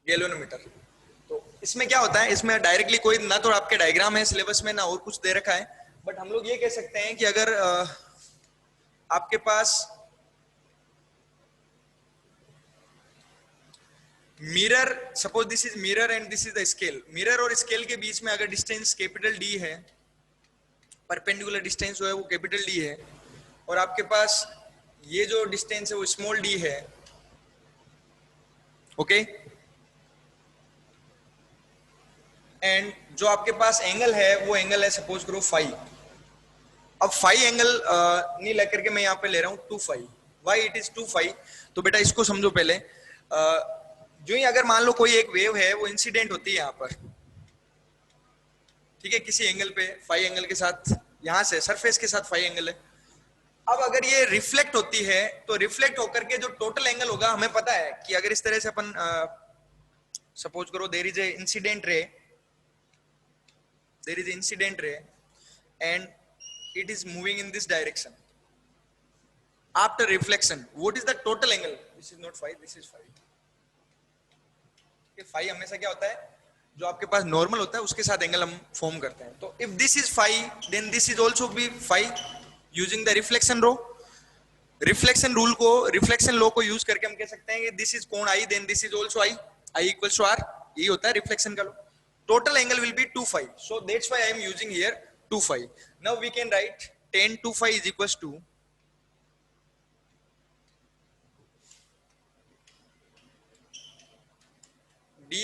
galvanometer. तो इसमें क्या होता है? इसमें डायरेक्टली कोई ना तो आपके डायग्राम है सिलेबस में ना और कुछ दे रखा है, बट हम लोग ये कह सकते हैं कि अगर आपके पास mirror, suppose this is mirror and this is the scale, mirror और स्केल के बीच में अगर डिस्टेंस कैपिटल D है परपेंडिकुलर डिस्टेंस जो है वो कैपिटल डी है, और आपके पास ये जो डिस्टेंस है वो स्मॉल डी है, ओके। एंड जो आपके पास एंगल है वो एंगल है सपोज करो फाई। अब फाई एंगल नहीं लेकर के मैं यहाँ पे ले रहा हूँ 2 phi. Why it is 2 phi? तो बेटा इसको समझो पहले। जो ही अगर मान लो कोई एक वेव है वो इंसिडेंट होती है यहाँ पर, ठीक है, किसी एंगल पे फाई एंगल के साथ, यहाँ से सरफेस के साथ फाई एंगल है। अब अगर ये रिफ्लेक्ट होती है तो रिफ्लेक्ट होकर के जो टोटल एंगल होगा, हमें पता है कि अगर इस तरह से अपन सपोज करो there is a incident ray, there is incident ray and it is moving in this direction. After reflection, what is the total angle? This is not phi, this is phi. कि phi हमेशा क्या होता है, जो आपके पास normal होता है उसके साथ एंगल हम फॉर्म करते हैं। तो if this is phi, then this is also be phi using the reflection law. Reflection rule को, रिफ्लेक्शन लॉ को यूज करके हम कह सकते हैं कि दिस इज कोण I, then this is also I, I equals to R. ये होता है रिफ्लेक्शन का law. Total angle will be 2 phi. So that's why I am using here 2 phi. Now we can write tan 2 phi is equals to d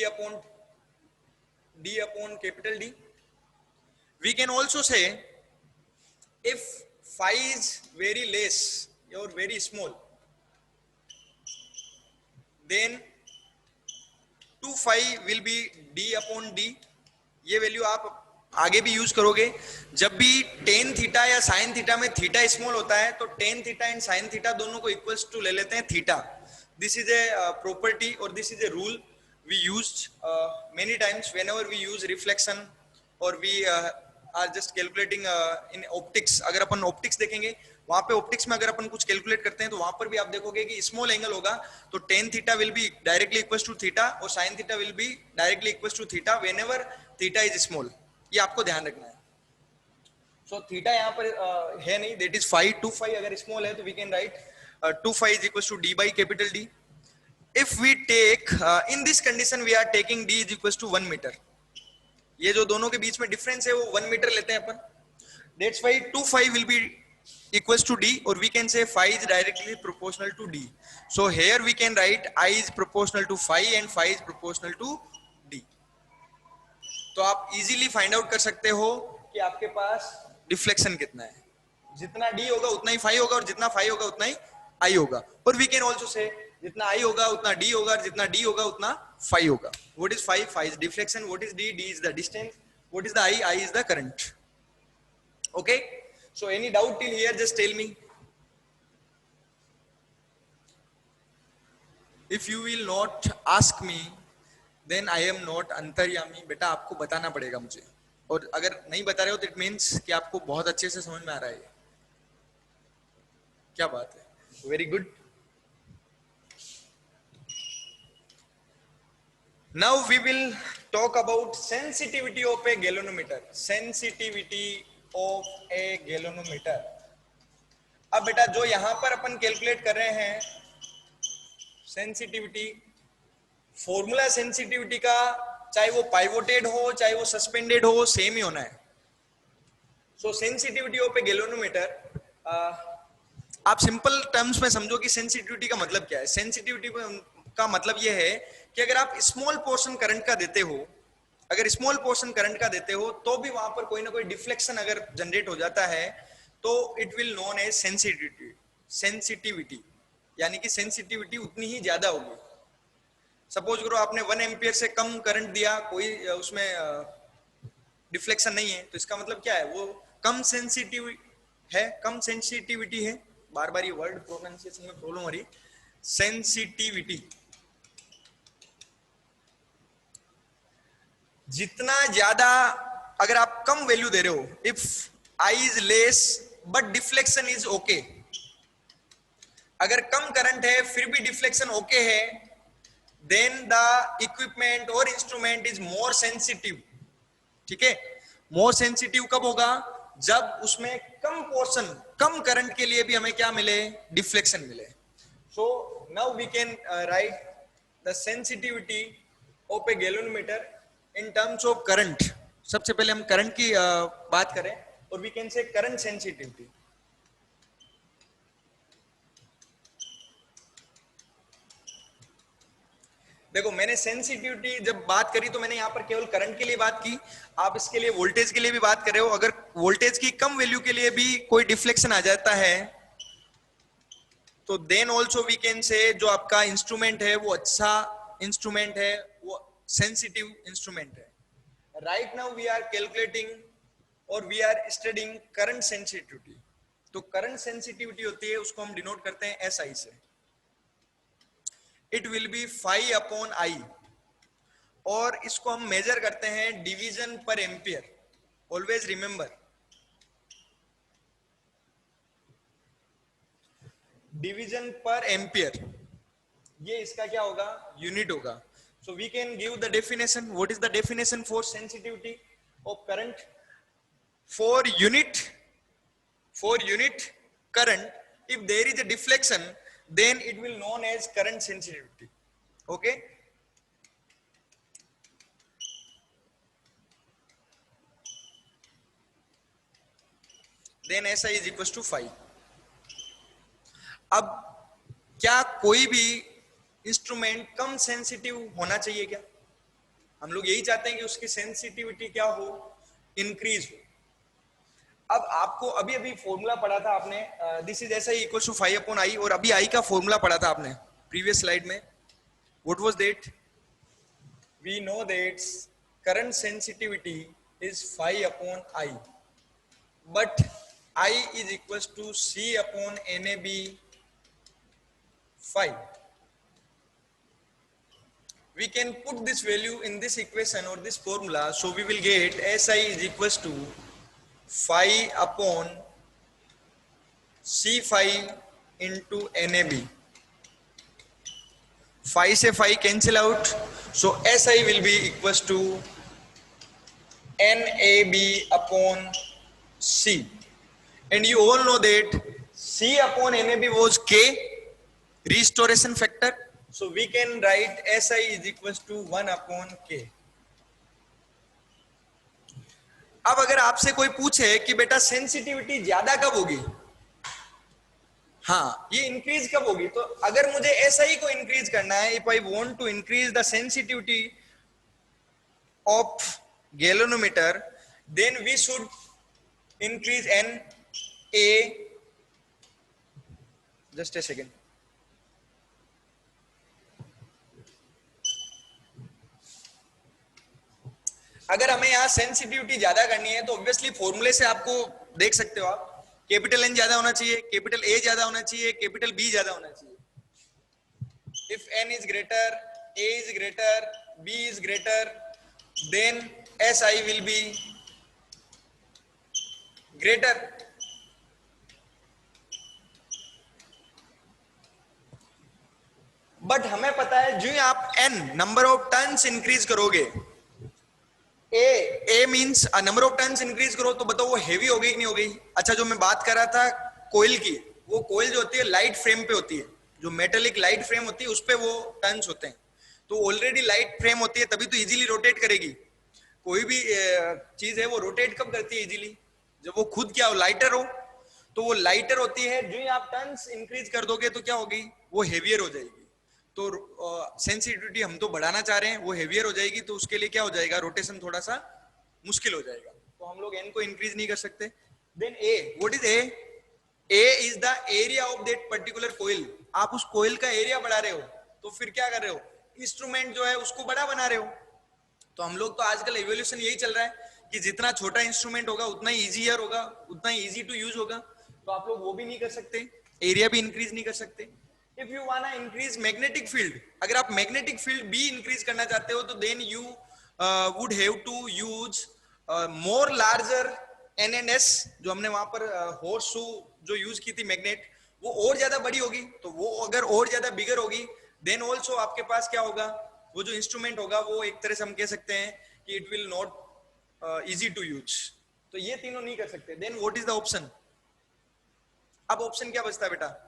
upon capital D. We can also say if phi is very less or very small, then 2 phi will be d upon d. ये value आप आगे भी use करोगे। जब भी tan theta या sine theta में theta small होता है तो tan theta and sine theta दोनों को इक्वल्स टू ले लेते हैं theta. This is a property और this is a rule we used many times whenever we use reflection और we are just calculating in optics. अगर अपन ऑप्टिक्स देखेंगे, वहां पे ऑप्टिक्स में अगर अपन कुछ कैलकुलेट करते हैं तो वहां पर भी आप देखोगे कि स्मॉल एंगल होगा तो tan theta will be directly equals to theta और sine theta will be directly equals to theta whenever theta is small. ये आपको ध्यान रखना है। सो थीटा यहाँ पर है नहीं, दैट इज फाई। 2 फाई अगर स्मॉल है तो we can write 2 phi is equals to D by capital D. If we take in this condition we are taking D is equals to 1 metre. ये जो दोनों के बीच में डिफरेंस है वो 1 मीटर लेते हैं अपन। That's why 2 phi will be equals to d, or we can say phi is directly proportional to d. So here we can write I is proportional to phi and phi is proportional to d. तो आप easily find out कर सकते हो कि आपके पास deflection कितना है। जितना d होगा उतना ही phi होगा और जितना phi होगा उतना ही I होगा। और we can also say जितना I होगा उतना d होगा और जितना d होगा उतना phi होगा। What is phi? Phi is deflection. What is d? D is the distance. What is the I? I is the current. Okay? So any doubt till here, just tell me. If you will not ask me, then I am not अंतर्यामी। बेटा आपको बताना पड़ेगा मुझे, और अगर नहीं बता रहे हो तो इट मीन्स कि आपको बहुत अच्छे से समझ में आ रहा है। क्या बात है, very good. Now we will talk about sensitivity of a galvanometer. Sensitivity of a galvanometer. अब बेटा जो यहां पर अपन कैलकुलेट कर रहे हैं सेंसिटिविटी, फॉर्मूला सेंसिटिविटी का चाहे वो पाइवोटेड हो चाहे वो सस्पेंडेड हो सेम ही होना है। सो सेंसिटिविटी ऑफ ए गैल्वेनोमीटर, आप सिंपल टर्म्स में समझो कि सेंसिटिविटी का मतलब क्या है। सेंसिटिविटी का मतलब यह है कि अगर आप स्मॉल पोर्शन करंट का देते हो, अगर स्मॉल पोर्शन करंट का देते हो तो भी वहां पर कोई ना कोई डिफ्लेक्शन अगर जनरेट हो जाता है तो it will known as sensitivity. Sensitivity यानी कि सेंसिटिविटी उतनी ही ज्यादा होगी। सपोज करो आपने 1 एम्पियर से कम करंट दिया, कोई उसमें डिफ्लेक्शन नहीं है, तो इसका मतलब क्या है, वो कम सेंसिटिव है, कम सेंसिटिविटी है। बार बार ये वर्ड प्रोनाउंसिएशन में प्रॉब्लम हो रही। सेंसिटिविटी जितना ज्यादा अगर आप कम वैल्यू दे रहे हो, if I is less but deflection is okay, अगर कम करंट है फिर भी डिफ्लेक्शन ओके है, देन द इक्विपमेंट और इंस्ट्रूमेंट इज मोर सेंसिटिव। ठीक है, मोर सेंसिटिव कब होगा, जब उसमें कम पोर्शन, कम करंट के लिए भी हमें क्या मिले, डिफ्लेक्शन मिले। So now we can write the sensitivity of a galvanometer in terms of current. सबसे पहले हम करंट की बात करें or we can say current sensitivity. देखो मैंने सेंसिटिविटी जब बात करी तो मैंने यहाँ पर केवल करंट के लिए बात की, आप इसके लिए वोल्टेज के लिए भी बात कर रहे हो। अगर वोल्टेज की कम वैल्यू के लिए भी कोई डिफ्लेक्शन आ जाता है तो देन ऑल्सो वी कैन से जो आपका इंस्ट्रूमेंट है वो अच्छा इंस्ट्रूमेंट है, वो सेंसिटिव इंस्ट्रूमेंट है। Right now we are calculating और we are studying current sensitivity. तो करंट सेंसिटिविटी होती है, उसको हम डिनोट करते हैं एसआई से। It will be phi upon I, और इसको हम मेजर करते हैं division per ampere. Always remember, division per ampere, ये इसका क्या होगा, यूनिट होगा। So we can give the definition. What is the definition for sensitivity of current? For unit current, if there is a deflection then it will known as current sensitivity. Okay, then SI is equals to 5. अब क्या कोई भी instrument कम sensitive होना चाहिए क्या? हम लोग यही चाहते हैं कि उसकी सेंसिटिविटी क्या हो, इंक्रीज हो। अब आपको अभी अभी फॉर्मूला पढ़ा था आपने, this is S I equal to 5 upon I, और अभी आई का फॉर्मूला पढ़ा था आपने प्रीवियस स्लाइड में। What was that? We know that current sensitivity is 5 upon I, but I is equal to C upon N A B 5. We can put this value in this equation or this formula, so we will get SI is equals to 5 upon C5 into NAB. 5 से 5 cancel out, so SI will be equals to NAB upon C, and you all know that C upon NAB was K, restoration factor, so we can write SI is equals to 1 upon K. अब अगर आपसे कोई पूछे कि बेटा sensitivity ज्यादा कब होगी, हाँ ये इंक्रीज कब होगी, तो अगर मुझे SI को इंक्रीज करना है, if I want to increase the sensitivity of galvanometer, then we should increase NA, just a second. अगर हमें यहाँ सेंसिटिविटी ज्यादा करनी है तो ऑब्वियसली फॉर्मूले से आपको देख सकते हो आप, कैपिटल N ज्यादा होना चाहिए, कैपिटल A ज्यादा होना चाहिए, कैपिटल B ज्यादा होना चाहिए। If N is greater, A is greater, B is greater, then SI will be greater. But हमें पता है जो आप N number of turns increase करोगे, a means number of turns increase करो, तो बताओ वो हेवी हो गई कि नहीं हो गई? अच्छा, जो मैं बात कर रहा था कोयल की, वो कोयल जो होती है लाइट फ्रेम पे होती है, जो मेटेलिक लाइट फ्रेम होती है उस पे वो टर्न्स होते हैं, तो ऑलरेडी लाइट फ्रेम होती है, तभी तो इजीली रोटेट करेगी। कोई भी चीज है वो रोटेट कब करती है इजीली? जब वो खुद क्या हो, लाइटर हो। तो वो लाइटर होती है, जो ही आप टर्न्स इंक्रीज कर दोगे तो क्या होगी, वो हेवियर हो जाएगी। तो सेंसिटिविटी हम तो बढ़ाना चाह रहे हैं, वो हेवियर हो जाएगी, तो उसके लिए क्या हो जाएगा, रोटेशन थोड़ा सा मुश्किल हो जाएगा, तो हम लोग N को इंक्रीज नहीं कर सकते। Then A, what is A? A is the area of that particular coil. आप उस कोयल का एरिया बढ़ा रहे हो, तो फिर क्या कर रहे हो, इंस्ट्रूमेंट जो है उसको बड़ा बना रहे हो। तो हम लोग तो आजकल एवोल्यूशन यही चल रहा है कि जितना छोटा इंस्ट्रूमेंट होगा उतना इजियर होगा, उतना इजी टू यूज होगा, तो आप लोग वो भी नहीं कर सकते, एरिया भी इंक्रीज नहीं कर सकते। If you want to increase magnetic field, अगर आप मैग्नेटिक फील्ड भी इंक्रीज करना चाहते हो, तो then you would have to use more larger NNS, जो हमने वहां पर हॉर्स शू जो यूज की थी मैग्नेट, वो और ज्यादा बड़ी होगी। तो वो अगर और ज्यादा बिगर होगी, देन ऑल्सो आपके पास क्या होगा, वो जो इंस्ट्रूमेंट होगा वो एक तरह से हम कह सकते हैं कि it will not easy to use. तो ये तीनों नहीं कर सकते। Then what is the option? अब ऑप्शन क्या बचता है बेटा?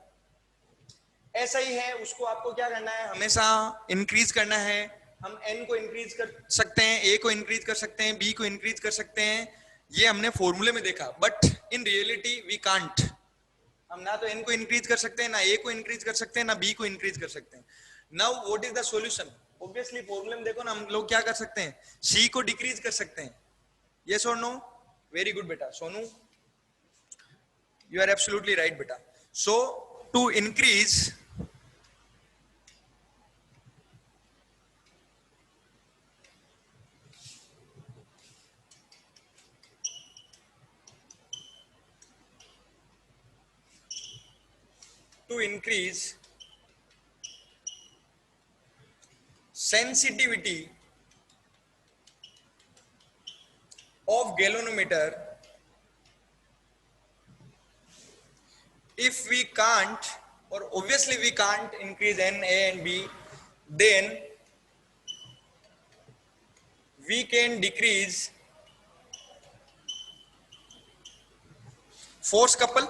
ऐसा ही है, उसको आपको क्या करना है, हमेशा इंक्रीज करना है। हम N को इंक्रीज कर सकते हैं, A को इंक्रीज कर सकते हैं, B को इंक्रीज कर सकते हैं, ये हमने फॉर्मूले में देखा, but in reality we can't. हम ना तो n को इंक्रीज कर सकते हैं, ना a को इंक्रीज कर सकते हैं, ना b को इंक्रीज कर सकते हैं। Now what is the solution? Obviously फॉर्मूले में देखो ना, हम लोग क्या कर सकते हैं, c को डिक्रीज कर सकते हैं। यस और नो? वेरी गुड बेटा Sonu, you are absolutely right बेटा। So to increase sensitivity of galvanometer, if we can't, or obviously we can't increase n, a and b, then we can decrease force couple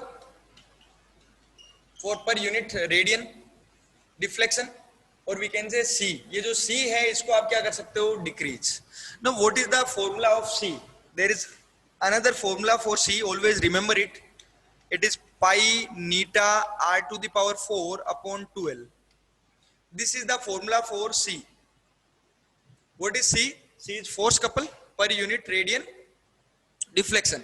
for per unit radian deflection, और we can say c। ये जो c है इसको आप क्या कर सकते हो, decrease. now what is the formula of c? there is another formula for c, always remember it. it is pi neta r to the power 4 upon 2l. this is the formula for c. what is c? c is force couple per unit radian deflection.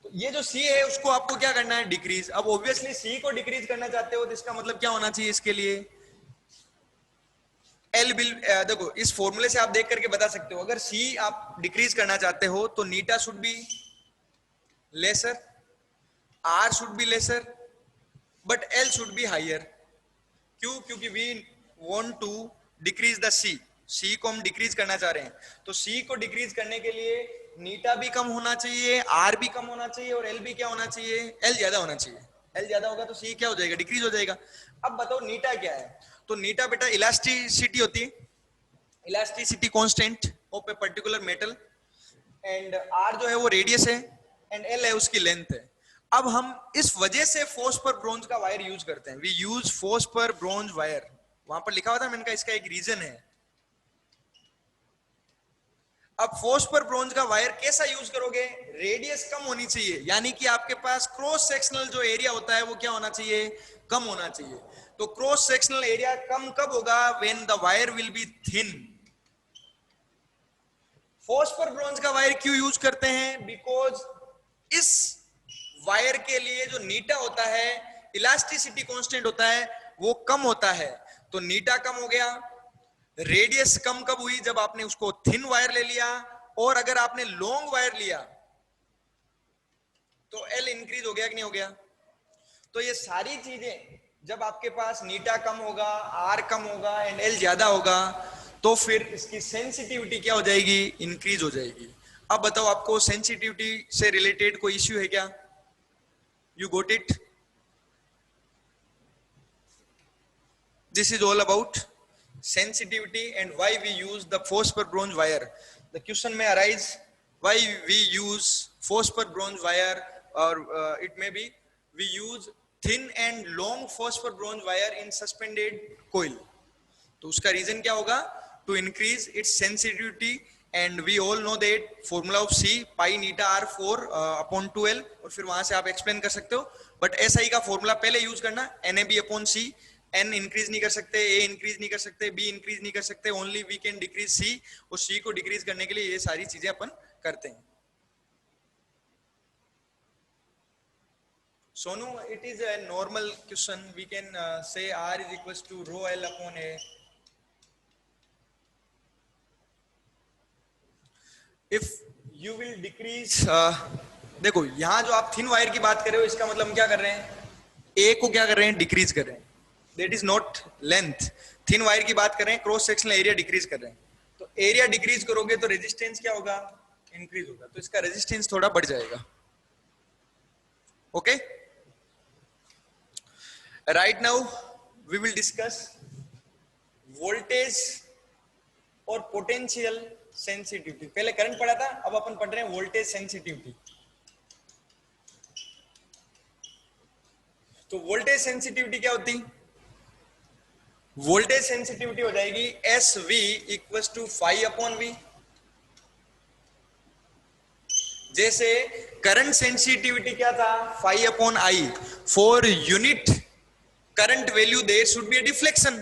तो ये जो c है उसको आपको क्या करना है, decrease. अब ऑब्वियसली c को डिक्रीज करना चाहते हो तो इसका मतलब क्या होना चाहिए, इसके लिए एल बिल, देखो इस फॉर्मूले से आप देख करके बता सकते हो, अगर सी आप डिक्रीज करना चाहते हो तो theta should be lesser, R should be lesser, but L should be higher. क्यों? क्योंकि we want to decrease the C, C को हम डिक्रीज करना चाह रहे हैं, तो सी को डिक्रीज करने के लिए नीटा भी कम होना चाहिए, आर भी कम होना चाहिए, और एल भी क्या होना चाहिए, एल ज्यादा होना चाहिए। एल ज्यादा होगा तो सी क्या हो जाएगा, डिक्रीज हो जाएगा। अब बताओ नीटा क्या है? तो नीटा बेटा इलास्टिसिटी होती है, elasticity constant of a particular metal, and R जो है वो रेडियस है, एंड एल है उसकी लेंथ है। अब हम इस वजह से फोर्स पर ब्रोंज का वायर यूज करते हैं, वी यूज फोर्स पर ब्रोंज वायर। वहां पर लिखा हुआ था मैंने कहा इसका एक रीजन है। अब फोर्स पर ब्रोंज का वायर कैसा यूज करोगे, रेडियस कम होनी चाहिए, यानी कि आपके पास क्रॉस सेक्शनल जो एरिया होता है वो क्या होना चाहिए, कम होना चाहिए। तो क्रॉस सेक्शनल एरिया कम कब होगा, when the wire will be thin. Force पर ब्रोंज का वायर क्यों यूज करते हैं, बिकॉज इस वायर के लिए जो नीटा होता है, इलास्टिसिटी कांस्टेंट होता है, वो कम होता है। तो नीटा कम हो गया। रेडियस कम कब हुई, जब आपने उसको थिन वायर ले लिया, और अगर आपने लॉन्ग वायर लिया तो एल इंक्रीज हो गया कि नहीं हो गया। तो ये सारी चीजें जब आपके पास नीटा कम होगा, आर कम होगा एंड एल ज्यादा होगा, तो फिर इसकी सेंसिटिविटी क्या हो जाएगी, इंक्रीज हो जाएगी। अब बताओ आपको सेंसिटिविटी से रिलेटेड कोई इश्यू है क्या, you got it? This is all about sensitivity and why we use the force per bronze wire. The question may arise why we use force per bronze wire, or it may be we use thin and long force per bronze wire in suspended coil. तो उसका reason क्या होगा, to increase its sensitivity, and we all know that formula of C pi neta r 4 upon 2l, और फिर वहां से आप explain कर सकते हो। बट SI का फॉर्मूला पहले यूज करना, NAB upon C। An increase नहीं कर सकते, ए इंक्रीज नहीं कर सकते, बी इंक्रीज नहीं कर सकते, ओनली वी कैन डिक्रीज सी, और सी को डिक्रीज करने के लिए ये सारी चीजें अपन करते हैं। Sonu, it is a normal question, we can say R is equal to rho L upon A. If you will decrease, देखो यहां जो आप थिन वायर की बात कर रहे हो, इसका मतलब हम क्या कर रहे हैं, ए को क्या कर रहे हैं, डिक्रीज कर रहे हैं। That is not length. Thin wire की बात कर रहे हैं, क्रॉस सेक्शनल एरिया डिक्रीज कर रहे हैं। तो एरिया डिक्रीज करोगे तो रेजिस्टेंस क्या होगा, इंक्रीज होगा, तो इसका रेजिस्टेंस थोड़ा बढ़ जाएगा। Okay, right now we will discuss voltage और पोटेंशियल सेंसिटिविटी। पहले करंट पढ़ा था, अब अपन पढ़ रहे हैं वोल्टेज सेंसिटिविटी। तो वोल्टेज सेंसिटिविटी क्या होती, वोल्टेज सेंसिटिविटी हो जाएगी SV equal to phi upon V. जैसे करंट सेंसिटिविटी क्या था 5/I, for unit current value there should be a deflection.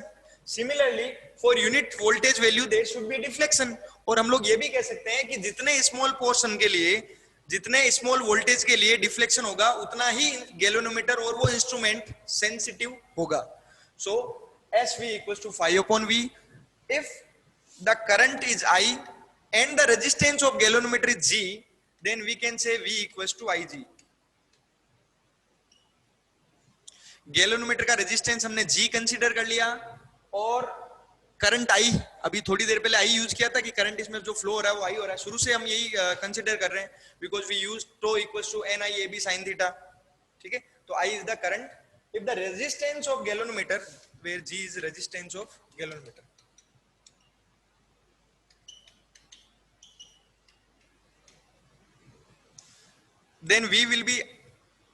Similarly for unit voltage value there should be a deflection. और हम लोग ये भी कह सकते हैं कि जितने स्मॉल पोर्शन के लिए, जितने स्मॉल वोल्टेज के लिए डिफ्लेक्शन होगा उतना ही गैल्वेनोमीटर और वो इंस्ट्रूमेंट सेंसिटिव होगा. So SV equals to 5/V. If the current is I and the resistance of galvanometer is G, then we can say V equals to IG. Galvanometer का resistance हमने G consider कर लिया और current I, अभी थोड़ी देर पहले I use किया था कि करंट इसमें जो फ्लो हो रहा है वो I हो रहा है, शुरू से हम यही कंसीडर कर रहे हैं because we use tau equals to NIAB sin theta. ठीक है, तो I is the current if the resistance of galvanometer where G is resistance of galvanometer. Then V will be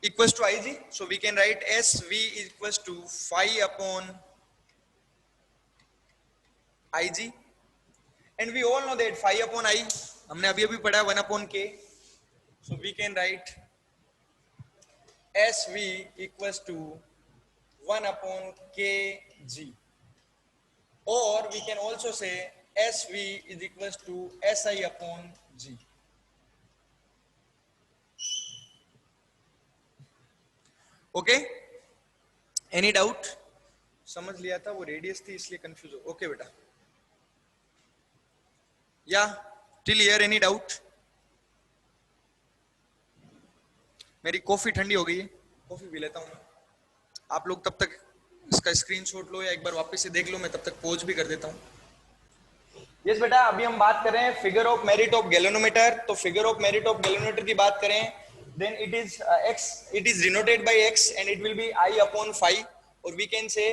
equals to IG, so we can write SV equals to 5/IG, and we all know that 5/I हमने अभी अभी पढ़ा 1/K, so we can write SV equals to 1/kg, or we can also say SV is equals to SI/G. Okay, any doubt? समझ लिया था, वो radius थी इसलिए कंफ्यूज हो. ओके बेटा, या टिल हियर एनी डाउट? मेरी कॉफी ठंडी हो गई है, कॉफी पी लेता हूँ. आप लोग तब तक इसका स्क्रीनशॉट लो या एक बार वापस से देख लो, मैं तब तक पॉज भी कर देता हूँ. यस बेटा, अभी हम बात कर रहे हैं figure of merit of galvanometer. तो figure of merit of galvanometer की बात करें, then it is X, it is denoted by X and it will be I/5, or we can say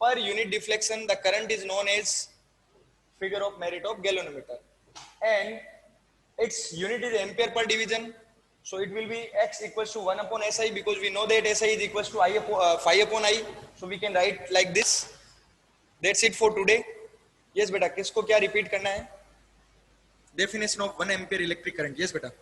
per unit deflection the current is known as figure of merit of galvanometer, and its unit is ampere per division, so it will be X equals to 1/SI, because we know that SI is equals to 5/I, so we can write like this. That's it for today. Yes beta, किसको क्या repeat करना है? Definition of 1 ampere electric current. Yes beta.